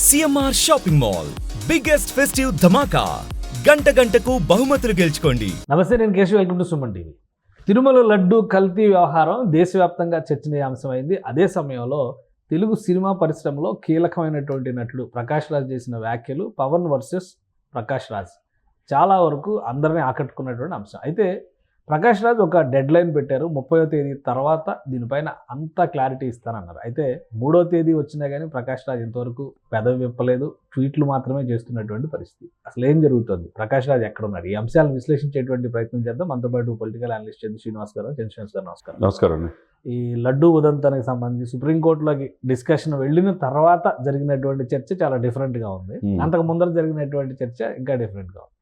CMR shopping mall biggest festive dhamaka గంటకు బహుమతులు గెలుచుకోండి. నమస్తే, నేను Keshav. Welcome to Suman TV. Tirumala laddu కల్తీ వ్యవహారం దేశవ్యాప్తంగా చర్చనీయాంశమైంది. అదే సమయంలో తెలుగు సినిమా పరిశ్రమలో కీలకమైనటువంటి నటుడు ప్రకాష్ రాజ్ చేసిన వ్యాఖ్యలు పవన్ వర్సెస్ ప్రకాష్ రాజ్ చాలా వరకు అందరినీ ఆకట్టుకున్నటువంటి అంశం. అయితే ప్రకాష్ రాజ్ ఒక డెడ్ లైన్ పెట్టారు, 30వ తేదీ తర్వాత దీనిపైన అంతా క్లారిటీ ఇస్తానన్నారు. అయితే 3వ తేదీ వచ్చినా కానీ ప్రకాష్ రాజ్ ఇంతవరకు పెదవి విప్పలేదు, ట్వీట్లు మాత్రమే చేస్తున్నటువంటి పరిస్థితి. అసలు ఏం జరుగుతుంది, ప్రకాష్ రాజ్ ఎక్కడున్నాడు? ఈ అంశాలను విశ్లేషించేటువంటి ప్రయత్నం చేద్దాం. మనతో పాటు పొలిటికల్ అనలిస్ట్ చంద్ర శ్రీనివాస్ గారు. నమస్కారం. నమస్కారం అండి. ఈ లడ్డూ ఉదంతానికి సంబంధించి సుప్రీంకోర్టులోకి డిస్కషన్ వెళ్ళిన తర్వాత జరిగినటువంటి చర్చ చాలా డిఫరెంట్గా ఉంది. అంతకు ముందర జరిగినటువంటి చర్చ ఇంకా డిఫరెంట్గా ఉంది.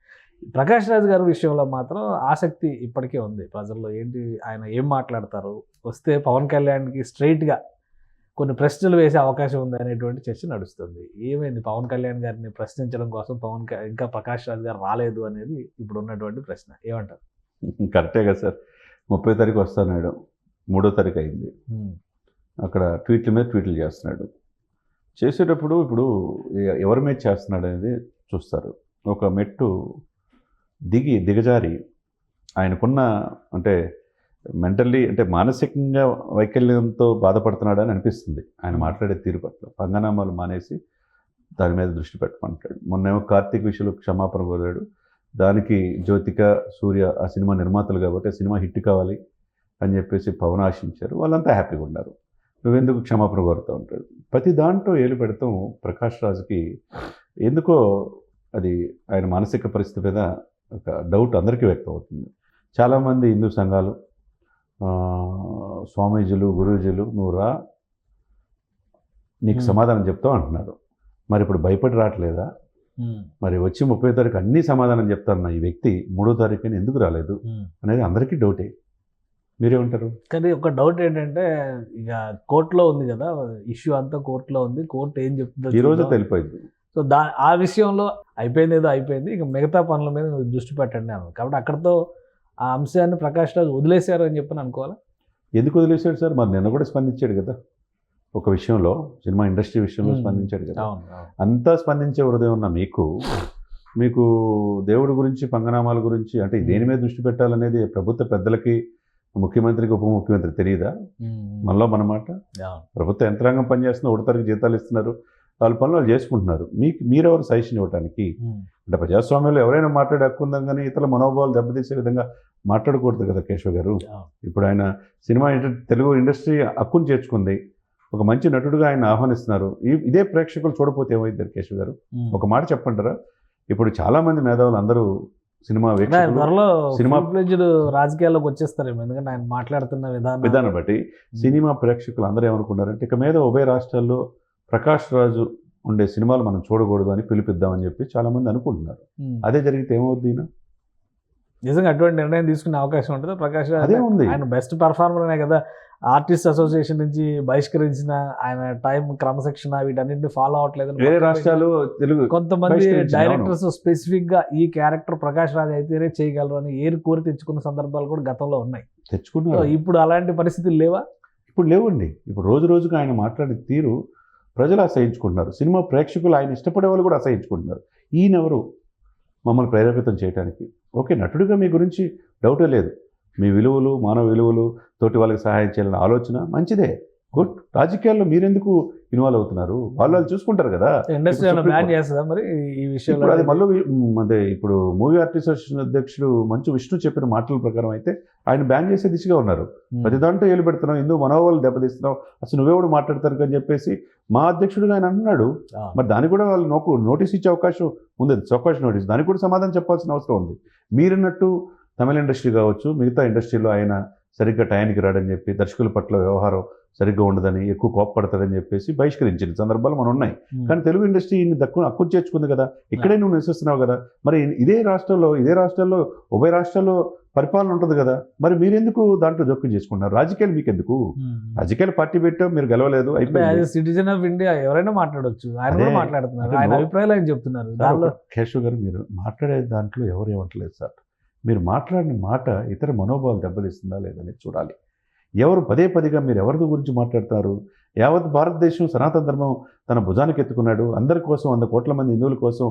ప్రకాష్ రాజ్ గారి విషయంలో మాత్రం ఆసక్తి ఇప్పటికే ఉంది ప్రజల్లో. ఏంటి, ఆయన ఏం మాట్లాడతారు, వస్తే పవన్ కళ్యాణ్కి స్ట్రైట్గా కొన్ని ప్రశ్నలు వేసే అవకాశం ఉంది అనేటువంటి చర్చ నడుస్తుంది. ఏమైంది, పవన్ కళ్యాణ్ గారిని ప్రశ్నించడం కోసం ఇంకా ప్రకాష్ రాజ్ గారు రాలేదు అనేది ఇప్పుడు ఉన్నటువంటి ప్రశ్న. ఏమంటారు? కరెక్టే కదా సార్. 30వ తారీఖు వస్తున్నాడు, 3వ తారీఖు అయింది. అక్కడ ట్వీట్ల మీద ట్వీట్లు చేస్తున్నాడు. చేసేటప్పుడు ఇప్పుడు ఎవరి మీద చేస్తున్నాడు అనేది చూస్తారు. ఒక మెట్టు దిగజారి ఆయనకున్న అంటే మెంటల్లీ అంటే మానసికంగా వైకల్యంతో బాధపడుతున్నాడని అనిపిస్తుంది ఆయన మాట్లాడే తీరు పట్ల. పంగనామాలు మానేసి దాని మీద దృష్టి పెట్టమంటాడు. మొన్నేమో కార్తీక్ విషయంలో క్షమాపణ కోరాడు. దానికి జ్యోతిక, సూర్య ఆ సినిమా నిర్మాతలు కాబట్టి ఆ సినిమా హిట్ కావాలి అని చెప్పేసి పవన్ ఆశించారు. వాళ్ళంతా హ్యాపీగా ఉన్నారు. నువ్వెందుకు క్షమాపణ కోరుతూ ఉంటాడు. ప్రతి దాంట్లో ఏలు పెడతాం ప్రకాష్ రాజ్కి. ఎందుకో అది ఆయన మానసిక పరిస్థితి మీద ఒక డౌట్ అందరికీ వ్యక్తం అవుతుంది. చాలామంది హిందూ సంఘాలు, స్వామీజీలు, గురూజీలు నువ్వు రా, నీకు సమాధానం చెప్తావు అంటున్నారు. మరి ఇప్పుడు భయపడి రావట్లేదా? మరి వచ్చి 30వ తారీఖు అన్నీ సమాధానం చెప్తారన్న ఈ వ్యక్తి 3వ తారీఖుని ఎందుకు రాలేదు అనేది అందరికీ డౌటే. మీరేమంటారు? కానీ ఒక డౌట్ ఏంటంటే, ఇక కోర్టులో ఉంది కదా ఇష్యూ, అంతా కోర్టులో ఉంది. కోర్టు ఏం చెప్తుందో ఈరోజు తెలిపోయింది. సో ఆ విషయంలో అయిపోయింది, ఏదో అయిపోయింది, ఇక మిగతా పనుల మీద దృష్టి పెట్టండి అన్నారు. కాబట్టి అక్కడితో ఆ అంశాన్ని ప్రకాష్ రాజ్ వదిలేశారు అని చెప్పని అనుకోవాలా? ఎందుకు వదిలేశాడు సార్? మరి నిన్న కూడా స్పందించాడు కదా ఒక విషయంలో, సినిమా ఇండస్ట్రీ విషయంలో స్పందించాడు కదా. అంతా స్పందించే హృదయం ఉన్న మీకు దేవుడి గురించి, పంగనామాల గురించి అంటే దేని మీద దృష్టి పెట్టాలనేది ప్రభుత్వ పెద్దలకి, ముఖ్యమంత్రికి, ఉప ముఖ్యమంత్రికి తెలియదా? మనలో మనమాట. ప్రభుత్వ యంత్రాంగం పనిచేస్తున్న, ఉడతరికి జీతాలు ఇస్తున్నారు, వాళ్ళ పనులు వాళ్ళు చేసుకుంటున్నారు. మీరెవరు సజెషన్ ఇవ్వడానికి? అంటే ప్రజాస్వామ్యంలో ఎవరైనా మాట్లాడే హక్కు ఉందని, కానీ ఇతరుల మనోభావాలు దెబ్బతీసే విధంగా మాట్లాడకూడదు కదా కేశవ్ గారు. ఇప్పుడు ఆయన సినిమా తెలుగు ఇండస్ట్రీ హక్కును చేర్చుకుంది, ఒక మంచి నటుడుగా ఆయన ఆహ్వానిస్తున్నారు. ఇదే ప్రేక్షకులు చూడపోతే ఏమైంది కేశవ్ గారు? ఒక మాట చెప్పంటారా? ఇప్పుడు చాలామంది మేధావులు అందరూ సినిమా రాజకీయాల్లోకి వచ్చేస్తారేమో, ఎందుకంటే ఆయన మాట్లాడుతున్న విధానం బట్టి సినిమా ప్రేక్షకులు అందరూ ఏమనుకున్నారంటే, ఇక మీద ఉభయ రాష్ట్రాల్లో ప్రకాష్ రాజు ఉండే సినిమాలు మనం చూడకూడదు అని పిలిపిద్దామని చెప్పి చాలామంది అనుకుంటున్నారు. అదే జరిగితే ఏమవుద్ది? నిజంగా అటువంటి నిర్ణయం తీసుకునే అవకాశం ఉంటుంది. ప్రకాష్ రాజ్ అదే ఉంది, ఆయన బెస్ట్ పర్ఫార్మర్ అనే కదా ఆర్టిస్ట్ అసోసియేషన్ నుంచి బహిష్కరించిన. ఆయన టైం, క్రమశిక్షణ వీటన్నింటిని ఫాలో అవ్వట్లేదు. వేరే రాష్ట్రాలు తెలుగు కొంతమంది డైరెక్టర్స్ స్పెసిఫిక్ గా ఈ క్యారెక్టర్ ప్రకాష్ రాజ్ అయితేనే చేయగలరు అని ఏరు కోరి తెచ్చుకున్న సందర్భాలు కూడా గతంలో ఉన్నాయి. తెచ్చుకున్నారు. ఇప్పుడు అలాంటి పరిస్థితులు లేవా? ఇప్పుడు లేవండి. ఇప్పుడు రోజు రోజుకు ఆయన మాట్లాడే తీరు ప్రజలు అసహించుకుంటున్నారు. సినిమా ప్రేక్షకులు, ఆయన ఇష్టపడే వాళ్ళు కూడా అసహించుకుంటున్నారు. ఈయనెవరు మమ్మల్ని ప్రేరేపితం చేయడానికి? ఓకే, నటుడిగా మీ గురించి డౌటే లేదు. మీ విలువలు, మానవ విలువలు, తోటి వాళ్ళకి సహాయం చేయాలనే ఆలోచన మంచిదే, గుడ్. రాజకీయాల్లో మీరెందుకు ఇన్వాల్వ్ అవుతున్నారు? వాళ్ళు చూసుకుంటారు కదా. ఇండస్ట్రీ బ్యాన్ చేస్తుందా మరి ఈ విషయంలో? అది మళ్ళీ అదే ఇప్పుడు మూవీ ఆర్టిస్ట్ అసోసియేషన్ అధ్యక్షుడు మంచు విష్ణు చెప్పిన మాటల ప్రకారం అయితే ఆయన బ్యాన్ చేసే దిశగా ఉన్నారు. ప్రతి దాంట్లో ఏలు పెడుతున్నావు, ఎందుకు మనోవాళ్ళు దెబ్బతీస్తున్నావు, అసలు నువ్వెవడు మాట్లాడతారు అని చెప్పేసి మా అధ్యక్షుడిగా ఆయన అన్నాడు. మరి దానికి కూడా వాళ్ళు నోటీస్ ఇచ్చే అవకాశం ఉంది, చౌకాష్ నోటీస్. దానికి కూడా సమాధానం చెప్పాల్సిన అవసరం ఉంది. మీరన్నట్టు తమిళ ఇండస్ట్రీ కావచ్చు, మిగతా ఇండస్ట్రీలో ఆయన సరిగ్గా టైంకి రాడని చెప్పి, దర్శకుల పట్ల వ్యవహారం సరిగ్గా ఉండదని, ఎక్కువ కోపపడతారని చెప్పేసి బహిష్కరించిన సందర్భాలు మనం ఉన్నాయి. కానీ తెలుగు ఇండస్ట్రీ హక్కు చేర్చుకుంది కదా, ఇక్కడే నువ్వు నివసిస్తున్నావు కదా. మరి ఇదే రాష్ట్రాల్లో ఉభయ రాష్ట్రాల్లో పరిపాలన ఉంటుంది కదా. మరి మీరెందుకు దాంట్లో జోక్యం చేసుకుంటున్నారు? రాజకీయాలు మీకెందుకు? రాజకీయాలు పార్టీ పెట్టాం, మీరు గెలవలేదు, అయిపోయింది. సిటిజన్ ఆఫ్ ఇండియా ఎవరైనా మాట్లాడవచ్చు, ఆయన మాట్లాడుతున్నారు, ఆయన అభిప్రాయాలు ఆయన చెప్తున్నారు. దానిలో కేశవ్ గారు, మీరు మాట్లాడే దాంట్లో ఎవరు ఏమంటలేదు సార్. మీరు మాట్లాడిన మాట ఇతర మనోభావాలు దెబ్బతీస్తుందా లేదని చూడాలి. ఎవరు పదే పదిగా మీరు ఎవరి గురించి మాట్లాడతారు, యావత్ భారతదేశం సనాతన ధర్మం తన భుజానికి ఎత్తుకున్నాడు. అందరి కోసం 100 కోట్ల మంది హిందువుల కోసం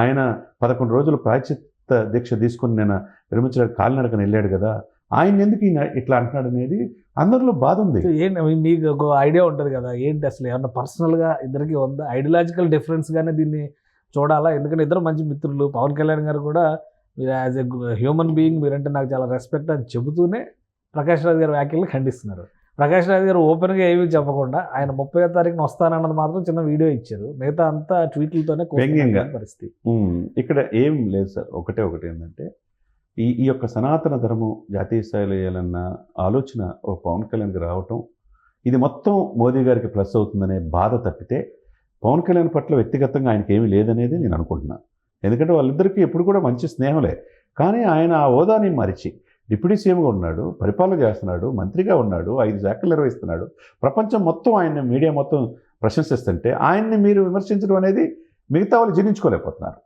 ఆయన 11 రోజులు ప్రాయశ్చిత్త దీక్ష తీసుకుని నేను విరమించడానికి కాలినడకని వెళ్ళాడు కదా, ఆయన ఎందుకు ఈయన ఇట్లా అంటున్నాడు అనేది అందరిలో బాధ ఉంది. ఏంటి మీకు ఒక ఐడియా ఉంటుంది కదా, ఏంటి అసలు ఏమన్నా పర్సనల్గా ఇద్దరికి ఉందా, ఐడియాలజికల్ డిఫరెన్స్గానే దీన్ని చూడాలా? ఎందుకంటే ఇద్దరు మంచి మిత్రులు. పవన్ కళ్యాణ్ గారు కూడా మీరు యాజ్ ఎ హ్యూమన్ బీయింగ్ మీరంటే నాకు చాలా రెస్పెక్ట్ అని చెబుతూనే ప్రకాష్ రాజ్ గారి వ్యాఖ్యలను ఖండిస్తున్నారు. ప్రకాష్ రాజ్ గారు ఓపెన్గా ఏమీ చెప్పకుండా ఆయన 30వ తారీఖున వస్తానన్నది మాత్రం చిన్న వీడియో ఇచ్చారు, మిగతా అంతా ట్వీట్లతోనే వ్యంగ్యంగా పరిస్థితి. ఇక్కడ ఏం లేదు సార్, ఒకటి ఏంటంటే ఈ యొక్క సనాతన ధర్మం జాతీయ స్థాయిలో వేయాలన్న ఆలోచన ఓ పవన్ కళ్యాణ్కి రావటం, ఇది మొత్తం మోదీ గారికి ప్లస్ అవుతుందనే బాధ తప్పితే పవన్ కళ్యాణ్ పట్ల వ్యక్తిగతంగా ఆయనకి ఏమీ లేదనేది నేను అనుకుంటున్నాను. ఎందుకంటే వాళ్ళిద్దరికీ ఎప్పుడు కూడా మంచి స్నేహంలే. కానీ ఆయన ఆ హోదాని మరిచి డిప్యూటీ సీఎంగా ఉన్నాడు, పరిపాలన చేస్తున్నాడు, మంత్రిగా ఉన్నాడు, 5 శాఖలు నిర్వహిస్తున్నాడు, ప్రపంచం మొత్తం ఆయన మీడియా మొత్తం ప్రశంసిస్తుంటే ఆయన్ని మీరు విమర్శించడం అనేది మిగతా వాళ్ళు జీర్ణించుకోలేకపోతున్నారు.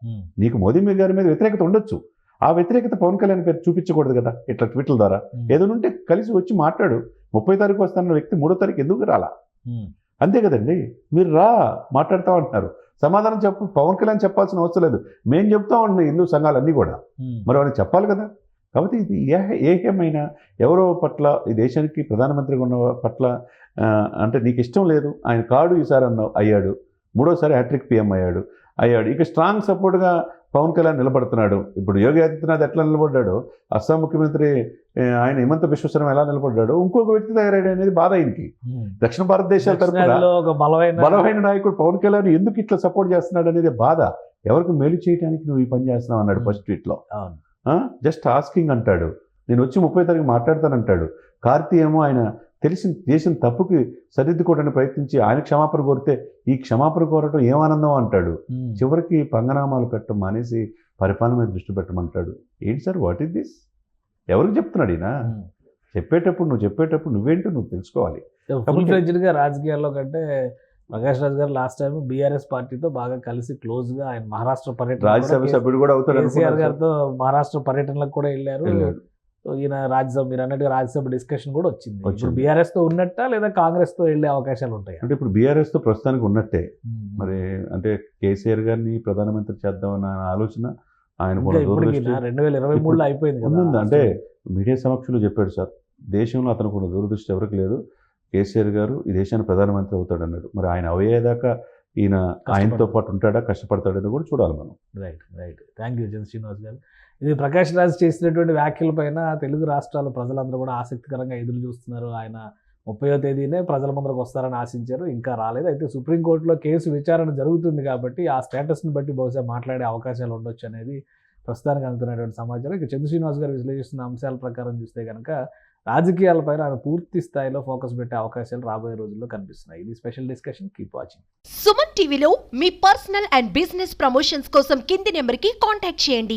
నీకు మోదీ గారి మీద వ్యతిరేకత ఉండొచ్చు, ఆ వ్యతిరేకత పవన్ కళ్యాణ్ పేరు చూపించకూడదు కదా ఇట్లా ట్వీట్ల ద్వారా. ఏదైనా ఉంటే కలిసి వచ్చి మాట్లాడు. 30వ తారీఖు వస్తాన్న వ్యక్తి 3వ తారీఖు ఎందుకు రాలా? అంతే కదండి, మీరు రా మాట్లాడుతూ అంటున్నారు, సమాధానం చెప్పు. పవన్ కళ్యాణ్ చెప్పాల్సిన అవసరం లేదు, మేము చెప్తా ఉంటున్నాం హిందూ సంఘాలన్నీ కూడా, మరి వాళ్ళకి చెప్పాలి కదా. కాబట్టి ఇది ఏమైనా ఎవరో పట్ల ఈ దేశానికి ప్రధానమంత్రిగా ఉన్న పట్ల అంటే నీకు ఇష్టం లేదు, ఆయన కాడు ఈసారి అయ్యాడు, 3వసారి హ్యాట్రిక్ పిఎం అయ్యాడు. ఇక స్ట్రాంగ్ సపోర్ట్గా పవన్ కళ్యాణ్ నిలబడుతున్నాడు. ఇప్పుడు యోగి ఆదిత్యనాథ్ ఎట్లా నిలబడ్డాడో, అస్సాం ముఖ్యమంత్రి ఆయన హిమంత బిశ్వశర్మ ఎలా నిలబడ్డాడో, ఇంకొక వ్యక్తి తయారయ్యాడు అనేది బాధ ఆయనకి. దక్షిణ భారతదేశాల తరఫున బలమైన నాయకుడు పవన్ కళ్యాణ్ ఎందుకు ఇట్లా సపోర్ట్ చేస్తున్నాడు అనేది బాధ. ఎవరికి మేలు చేయడానికి నువ్వు ఈ పని చేస్తున్నావు అన్నాడు ఫస్ట్ ట్వీట్లో. జస్ట్ ఆస్కింగ్ అంటాడు, నేను వచ్చి 30వ తారీఖు మాట్లాడతానంటాడు. కార్తీ ఏమో ఆయన చేసిన తప్పుకి సరిదిద్దుకోవడానికి ప్రయత్నించి ఆయన క్షమాపణ కోరితే ఈ క్షమాపణ కోరటం ఏం ఆనందం అంటాడు. చివరికి పంగనామాలు పెట్టడం మానేసి పరిపాలన మీద దృష్టి పెట్టమంటాడు. ఏంటి సార్, వాట్ ఈస్ దిస్? ఎవరికి చెప్తున్నాడు ఈయన? చెప్పేటప్పుడు నువ్వేంటో నువ్వు తెలుసుకోవాలి. రాజకీయాల్లో కంటే ప్రకాష్ రాజ్ గారు లాస్ట్ టైం బీఆర్ఎస్ పార్టీతో బాగా కలిసి క్లోజ్గా ఆయన మహారాష్ట్ర పర్యటన, రాజ్యసభ సభ్యుడు కూడా అవుతాడు, కేసీఆర్ గారితో మహారాష్ట్ర పర్యటనలకు కూడా వెళ్ళారు. ఈయన రాజ్యసభ, మీరు అన్నట్టుగా రాజ్యసభ డిస్కషన్ కూడా వచ్చింది. ఇప్పుడు బీఆర్ఎస్ తో ఉన్నట్టా లేదా కాంగ్రెస్ తో వెళ్ళే అవకాశాలు ఉంటాయి? అంటే ఇప్పుడు బీఆర్ఎస్ తో ప్రస్తుతానికి ఉన్నట్టే. మరి అంటే కేసీఆర్ గారిని ప్రధానమంత్రి చేద్దామన్న ఆలోచన ఆయన 2023లో అయిపోయింది కదా. అంటే మీడియా సమక్షంలో చెప్పాడు సార్, దేశంలో అతనికి ఉన్న దూరదృష్టి ఎవరికి లేదు, కేసీఆర్ గారు ఈ దేశానికి ప్రధానమంత్రి అవుతాడు అన్నాడు. మరి ఆయన అయ్యేదాకా ఈయన ఆయనతో పాటు ఉంటాడా, కష్టపడతాడని కూడా చూడాలి మనం. రైట్. థ్యాంక్ యూ శ్రీనివాస్ గారు. ఇది ప్రకాష్ రాజ్ చేసినటువంటి వ్యాఖ్యలపైన తెలుగు రాష్ట్రాల ప్రజలందరూ కూడా ఆసక్తికరంగా ఎదురు చూస్తున్నారు. ఆయన 30వ తేదీనే ప్రజల ముందరకు వస్తారని ఆశించారు, ఇంకా రాలేదు. అయితే సుప్రీంకోర్టులో కేసు విచారణ జరుగుతుంది కాబట్టి ఆ స్టేటస్ని బట్టి బహుశా మాట్లాడే అవకాశాలు ఉండొచ్చు అనేది ప్రస్తుతానికి అందుతున్నటువంటి సమాచారం. ఇక చంద్ర శ్రీనివాస్ గారు విశ్లేషిస్తున్న అంశాల ప్రకారం చూస్తే కనుక రాజకీయాలపైన ఆయన పూర్తి స్థాయిలో ఫోకస్ పెట్టే అవకాశాలు రాబోయే రోజుల్లో కనిపిస్తున్నాయి. ఇది special discussion. Keep watching. Suman టీవీలో మీ పర్సనల్ అండ్ బిజినెస్ ప్రమోషన్స్ కోసం కింది నెంబర్కి కాంటాక్ట్ చేయండి.